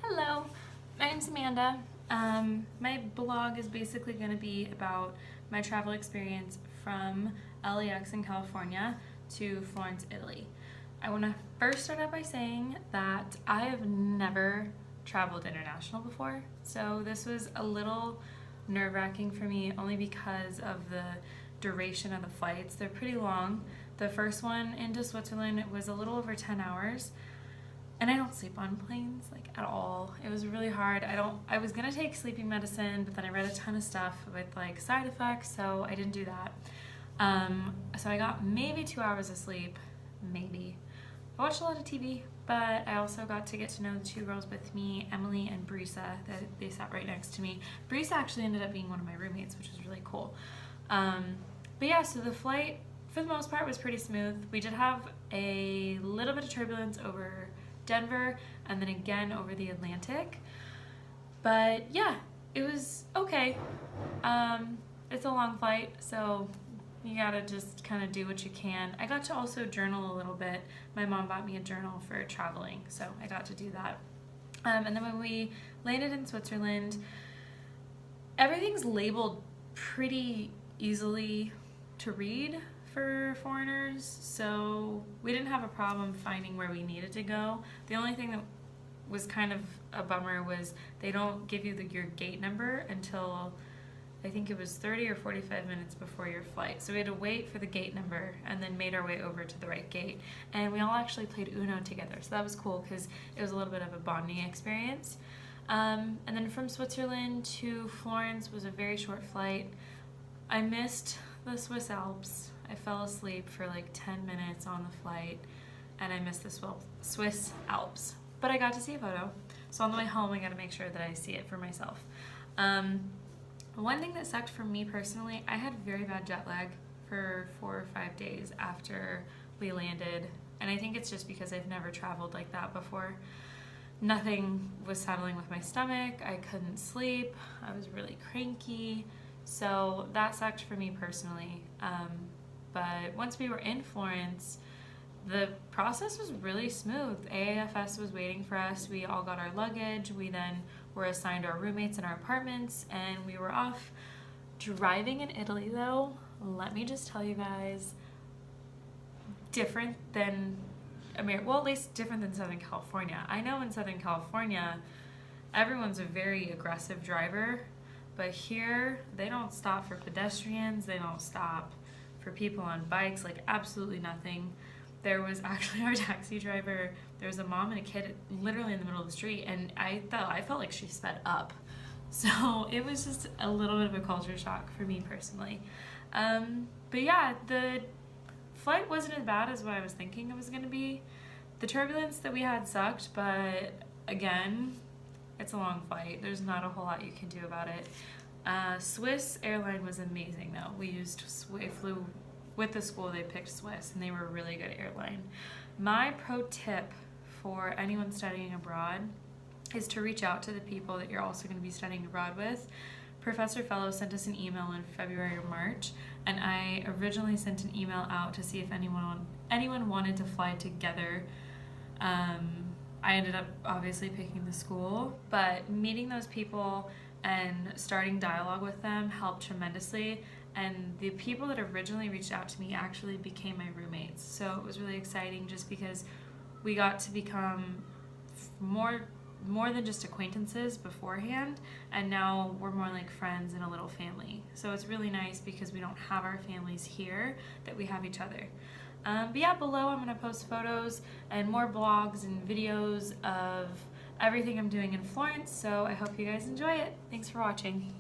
Hello, my name's Amanda. My blog is basically going to be about my travel experience from LAX in California to Florence, Italy. I want to first start out by saying that I have never traveled international before, so this was a little nerve-wracking for me only because of the duration of the flights. They're pretty long. The first one into Switzerland was a little over 10 hours. And I don't sleep on planes, like, at all. It was really hard. I was gonna take sleeping medicine, but then I read a ton of stuff with, like, side effects, so I didn't do that. So I got maybe 2 hours of sleep, maybe. I watched a lot of TV, but I also got to get to know the two girls with me, Emily and Brisa, that they sat right next to me. Brisa actually ended up being one of my roommates, which was really cool. But yeah, so the flight, for the most part, was pretty smooth. We did have a little bit of turbulence over Denver and then again over the Atlantic, but yeah, it was okay. It's a long flight, so you gotta just kind of do what you can. I got to also journal a little bit. My mom bought me a journal for traveling, so I got to do that. And then when we landed in Switzerland, everything's labeled pretty easily to read for foreigners, so we didn't have a problem finding where we needed to go. The only thing that was kind of a bummer was they don't give you your gate number until I think it was 30 or 45 minutes before your flight. So we had to wait for the gate number and then made our way over to the right gate. And we all actually played Uno together, so that was cool because it was a little bit of a bonding experience. And then from Switzerland to Florence was a very short flight. I missed the Swiss Alps. I fell asleep for like 10 minutes on the flight and I missed the Swiss Alps. But I got to see a photo. So on the way home, I gotta make sure that I see it for myself. One thing that sucked for me personally, I had very bad jet lag for 4 or 5 days after we landed. And I think it's just because I've never traveled like that before. Nothing was settling with my stomach. I couldn't sleep. I was really cranky. So that sucked for me personally. But once we were in Florence, the process was really smooth. AAFS was waiting for us. We all got our luggage. We then were assigned our roommates in our apartments, and we were off. Driving in Italy, though, let me just tell you guys, different than well, at least different than Southern California. I know in Southern California, everyone's a very aggressive driver, but here, they don't stop for pedestrians. They don't stop for people on bikes, like absolutely nothing. There was actually our taxi driver, there was a mom and a kid literally in the middle of the street, and I felt like she sped up. So it was just a little bit of a culture shock for me personally. But yeah, the flight wasn't as bad as what I was thinking it was gonna be. The turbulence that we had sucked, but again, it's a long flight. There's not a whole lot you can do about it. Swiss airline was amazing though. We flew with the school, they picked Swiss, and they were a really good airline. My pro tip for anyone studying abroad is to reach out to the people that you're also going to be studying abroad with. Professor Fellow sent us an email in February or March, and I originally sent an email out to see if anyone wanted to fly together. I ended up obviously picking the school, but meeting those people and starting dialogue with them helped tremendously. And the people that originally reached out to me actually became my roommates. So it was really exciting just because we got to become more than just acquaintances beforehand, and now we're more like friends and a little family. So it's really nice because we don't have our families here, that we have each other. But yeah, below I'm gonna post photos and more blogs and videos of everything I'm doing in Florence, so I hope you guys enjoy it. Thanks for watching.